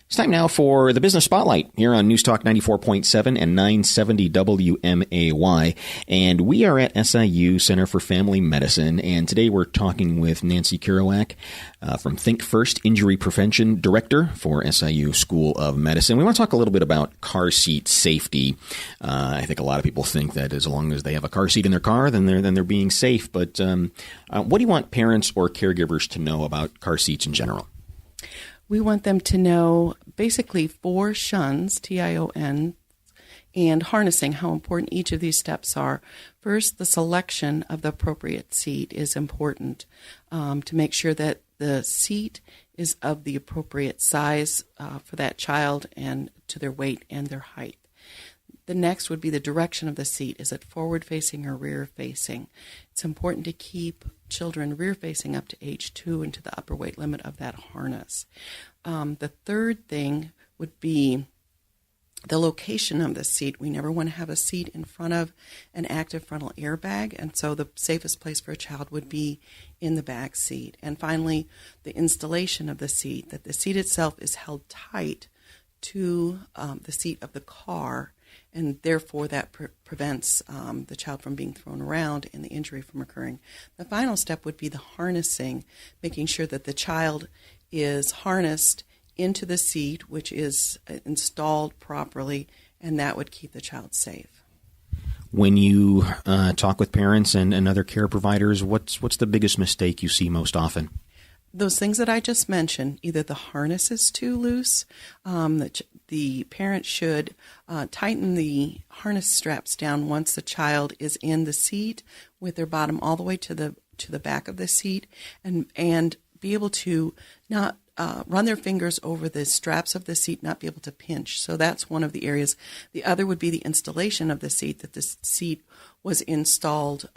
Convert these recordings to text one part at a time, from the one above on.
It's time now for the Business Spotlight here on News Talk 94.7 and 970 WMAY. And we are at SIU Center for Family Medicine. And today we're talking with Nancy Kyrouac from ThinkFirst, Injury Prevention Director for SIU School of Medicine. We want to talk a little bit about car seat safety. I think a lot of people think that as long as they have a car seat in their car, then they're being safe. But what do you want parents or caregivers to know about car seats in general? We want them to know basically 4 shuns, TION, and harnessing, how important each of these steps are. First, the selection of the appropriate seat is important to make sure that the seat is of the appropriate size for that child and to their weight and their height. The next would be the direction of the seat. Is it forward-facing or rear-facing? It's important to keep children rear-facing up to age 2 and to the upper weight limit of that harness. The third thing would be the location of the seat. We never want to have a seat in front of an active frontal airbag, and so the safest place for a child would be in the back seat. And finally, the installation of the seat, that the seat itself is held tight to the seat of the car, and therefore that prevents the child from being thrown around and the injury from occurring. The final step would be the harnessing, making sure that the child is harnessed into the seat, which is installed properly, and that would keep the child safe. When you talk with parents and other care providers, what's the biggest mistake you see most often? Those things that I just mentioned, either the harness is too loose, the parent should tighten the harness straps down once the child is in the seat with their bottom all the way to the back of the seat, and be able to not run their fingers over the straps of the seat, not be able to pinch. So that's one of the areas. The other would be the installation of the seat, that the seat was installed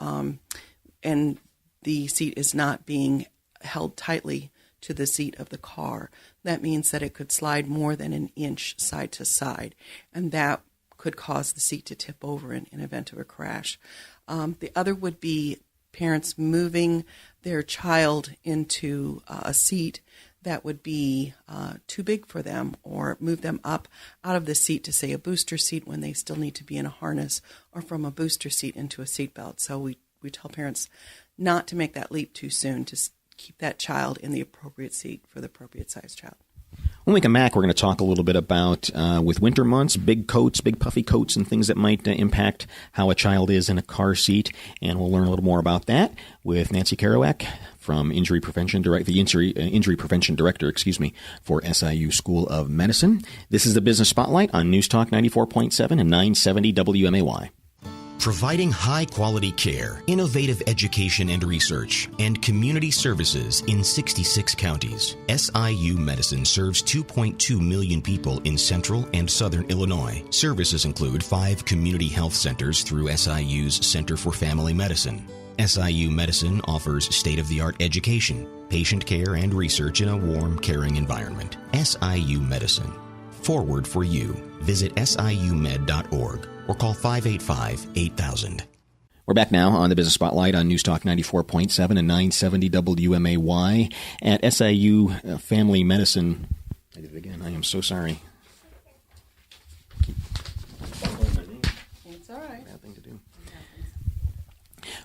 and the seat is not being held tightly to the seat of the car. That means that it could slide more than an inch side to side, and that could cause the seat to tip over in event of a crash. The other would be parents moving their child into a seat that would be too big for them, or move them up out of the seat to, say, a booster seat when they still need to be in a harness, or from a booster seat into a seat belt. So we tell parents not to make that leap too soon, to keep that child in the appropriate seat for the appropriate size child. When we come back, we're going to talk a little bit about, with winter months, big coats, big puffy coats, and things that might impact how a child is in a car seat. And we'll learn a little more about that with Nancy Kyrouac from Injury Prevention Injury Prevention Director, for SIU School of Medicine. This is the Business Spotlight on News Talk 94.7 and 970 WMAY. Providing high-quality care, innovative education and research, and community services in 66 counties. SIU Medicine serves 2.2 million people in central and southern Illinois. Services include 5 community health centers through SIU's Center for Family Medicine. SIU Medicine offers state-of-the-art education, patient care, and research in a warm, caring environment. SIU Medicine. Forward for you. Visit siumed.org. or call 585-8000. We're back now on the Business Spotlight on News Talk 94.7 and 970 WMAY at SIU Family Medicine. I did it again. I am so sorry. It's all right. Bad thing to do.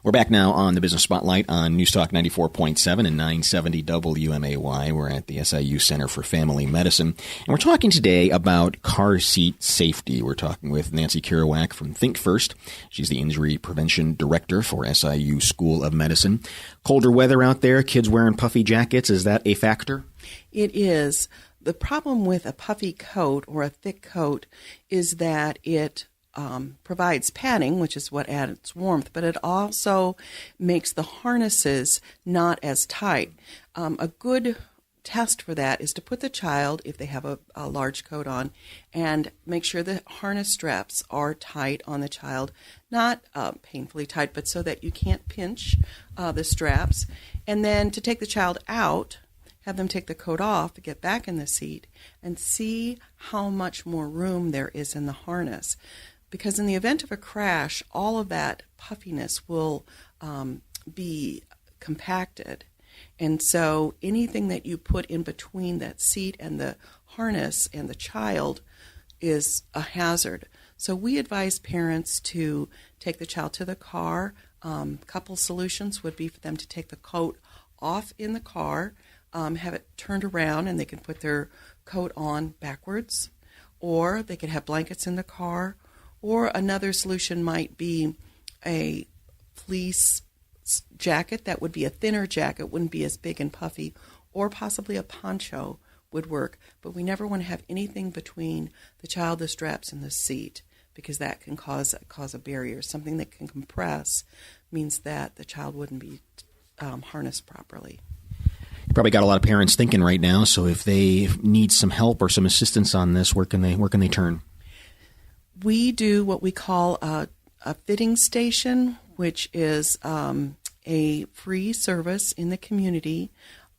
We're back now on the Business Spotlight on News Talk 94.7 and 970 WMAY. We're at the SIU Center for Family Medicine, and we're talking today about car seat safety. We're talking with Nancy Kyrouac from ThinkFirst. She's the Injury Prevention Director for SIU School of Medicine. Colder weather out there, kids wearing puffy jackets, is that a factor? It is. The problem with a puffy coat or a thick coat is that it provides padding, which is what adds warmth, but it also makes the harnesses not as tight. A good test for that is to put the child, if they have a large coat on, and make sure the harness straps are tight on the child, not painfully tight, but so that you can't pinch the straps. And then to take the child out, have them take the coat off, get back in the seat, and see how much more room there is in the harness. Because in the event of a crash, all of that puffiness will be compacted. And so anything that you put in between that seat and the harness and the child is a hazard. So we advise parents to take the child to the car. Couple solutions would be for them to take the coat off in the car, have it turned around, and they can put their coat on backwards, or they could have blankets in the car, or another solution might be a fleece jacket that would be a thinner jacket, wouldn't be as big and puffy, or possibly a poncho would work. But we never want to have anything between the child, the straps, and the seat, because that can cause a barrier. Something that can compress means that the child wouldn't be harnessed properly. You probably got a lot of parents thinking right now, so if they need some help or some assistance on this, where can they turn? We do what we call a fitting station, which is a free service in the community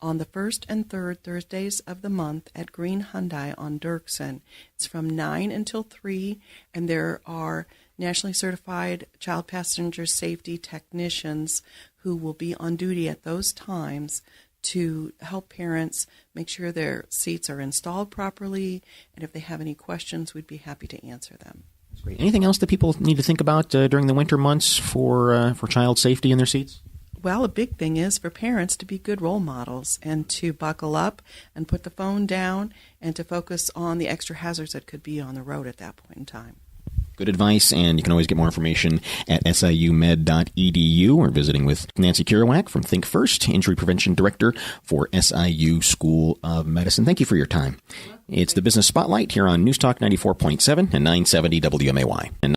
on the first and third Thursdays of the month at Green Hyundai on Dirksen. It's from 9 until 3, and there are nationally certified child passenger safety technicians who will be on duty at those times to help parents make sure their seats are installed properly, and if they have any questions, we'd be happy to answer them. That's great. Anything else that people need to think about during the winter months for child safety in their seats? Well, a big thing is for parents to be good role models and to buckle up and put the phone down and to focus on the extra hazards that could be on the road at that point in time. Good advice, and you can always get more information at siumed.edu or visiting with Nancy Kyrouac from ThinkFirst, Injury Prevention Director for SIU School of Medicine. Thank you for your time. It's the Business Spotlight here on News Talk 94.7 and 970 WMAY.